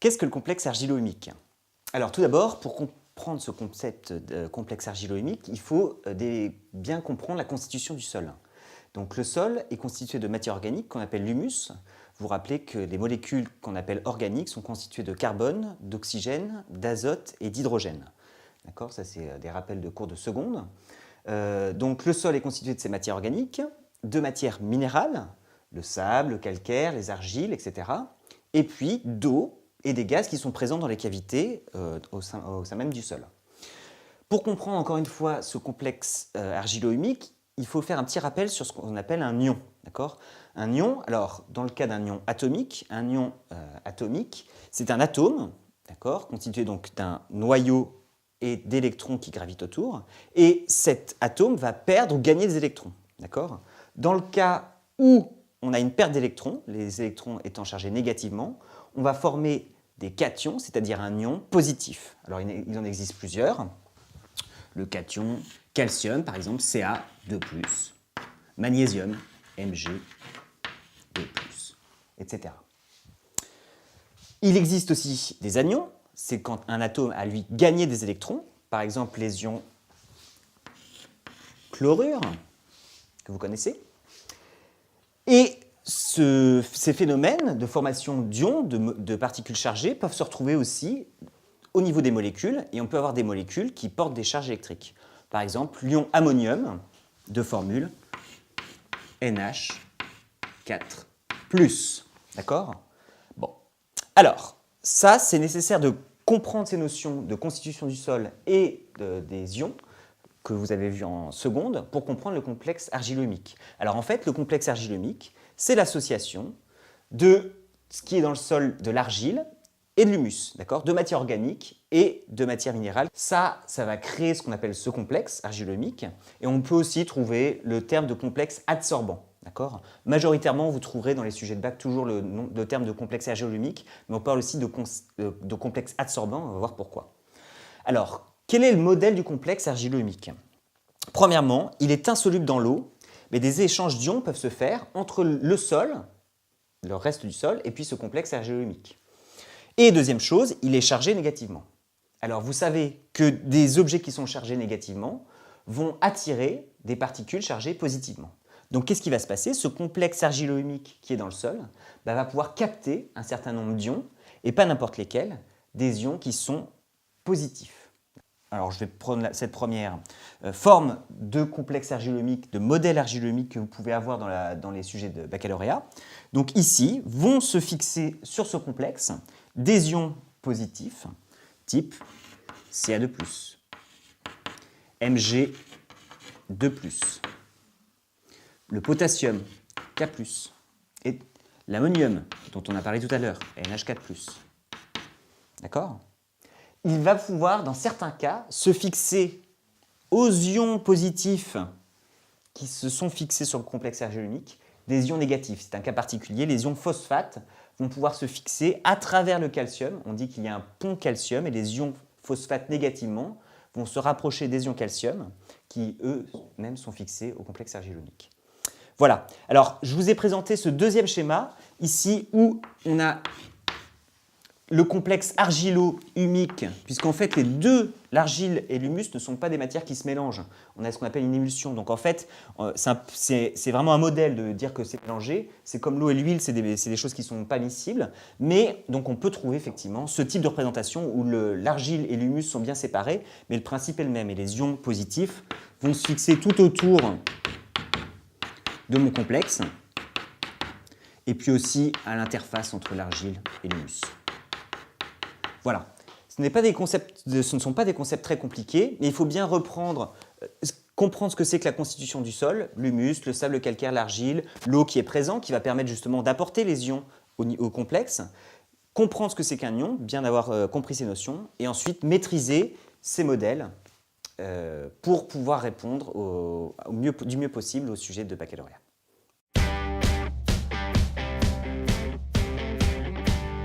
Qu'est-ce que le complexe argilo-humique? Alors tout d'abord, pour comprendre ce concept de complexe argilo-humique, il faut bien comprendre la constitution du sol. Donc le sol est constitué de matière organique qu'on appelle l'humus. Vous vous rappelez que les molécules qu'on appelle organiques sont constituées de carbone, d'oxygène, d'azote et d'hydrogène. D'accord? Ça, c'est des rappels de cours de seconde. Donc le sol est constitué de ces matières organiques, de matières minérales, le sable, le calcaire, les argiles, etc. Et puis d'eau et des gaz qui sont présents dans les cavités au sein même du sol. Pour comprendre encore une fois ce complexe argilo-humique, il faut faire un petit rappel sur ce qu'on appelle un ion. Un ion, alors dans le cas d'un ion atomique, c'est un atome, constitué donc d'un noyau et d'électrons qui gravitent autour, et cet atome va perdre ou gagner des électrons. Dans le cas où on a une perte d'électrons, les électrons étant chargés négativement, on va former des cations, c'est-à-dire un ion positif. Alors il en existe plusieurs. Le cation calcium, par exemple, Ca2+, magnésium, Mg2+, etc. Il existe aussi des anions, c'est quand un atome a lui gagné des électrons, par exemple les ions chlorure, que vous connaissez. Et ces phénomènes de formation d'ions, de particules chargées, peuvent se retrouver aussi au niveau des molécules, et on peut avoir des molécules qui portent des charges électriques. Par exemple, l'ion ammonium, de formule NH4+. D'accord? Bon. Alors, ça, c'est nécessaire de comprendre ces notions de constitution du sol et des ions que vous avez vus en seconde pour comprendre le complexe argilo-humique. Alors en fait, le complexe argilo-humique, c'est l'association de ce qui est dans le sol de l'argile et de l'humus, de matière organique et de matière minérale. Ça va créer ce qu'on appelle ce complexe argilo-humique, et on peut aussi trouver le terme de complexe adsorbant. Majoritairement, vous trouverez dans les sujets de bac toujours le terme de complexe argilo-humique, mais on parle aussi de complexe adsorbant, on va voir pourquoi. Alors, quel est le modèle du complexe argilo-humique? Premièrement, il est insoluble dans l'eau, mais des échanges d'ions peuvent se faire entre le sol, le reste du sol, et puis ce complexe argilo-humique. Et deuxième chose, il est chargé négativement. Alors vous savez que des objets qui sont chargés négativement vont attirer des particules chargées positivement. Donc qu'est-ce qui va se passer? Ce complexe argilo-humique qui est dans le sol va pouvoir capter un certain nombre d'ions, et pas n'importe lesquels, des ions qui sont positifs. Alors je vais prendre cette première forme de complexe argilo-humique, de modèle argilo-humique que vous pouvez avoir dans les sujets de baccalauréat. Donc ici, vont se fixer sur ce complexe des ions positifs, type Ca2+, Mg2+, le potassium, K+, et l'ammonium, dont on a parlé tout à l'heure, NH4+. D'accord? Il va pouvoir, dans certains cas, se fixer aux ions positifs qui se sont fixés sur le complexe argilo-humique des ions négatifs. C'est un cas particulier. Les ions phosphates vont pouvoir se fixer à travers le calcium. On dit qu'il y a un pont calcium et les ions phosphates négativement vont se rapprocher des ions calcium qui, eux-mêmes, sont fixés au complexe argilo-humique. Voilà. Alors, je vous ai présenté ce deuxième schéma ici où on a le complexe argilo-humique, puisqu'en fait les deux, l'argile et l'humus, ne sont pas des matières qui se mélangent. On a ce qu'on appelle une émulsion. Donc en fait, c'est vraiment un modèle de dire que c'est mélangé. C'est comme l'eau et l'huile, c'est des choses qui ne sont pas miscibles. Mais donc on peut trouver effectivement ce type de représentation où l'argile et l'humus sont bien séparés, mais le principe est le même. Et les ions positifs vont se fixer tout autour de mon complexe, et puis aussi à l'interface entre l'argile et l'humus. Voilà. Ce ne sont pas des concepts très compliqués, mais il faut bien comprendre ce que c'est que la constitution du sol, l'humus, le sable calcaire, l'argile, l'eau qui est présente, qui va permettre justement d'apporter les ions au complexe, comprendre ce que c'est qu'un ion, bien avoir compris ces notions, et ensuite maîtriser ces modèles pour pouvoir répondre du mieux possible au sujet de baccalauréat.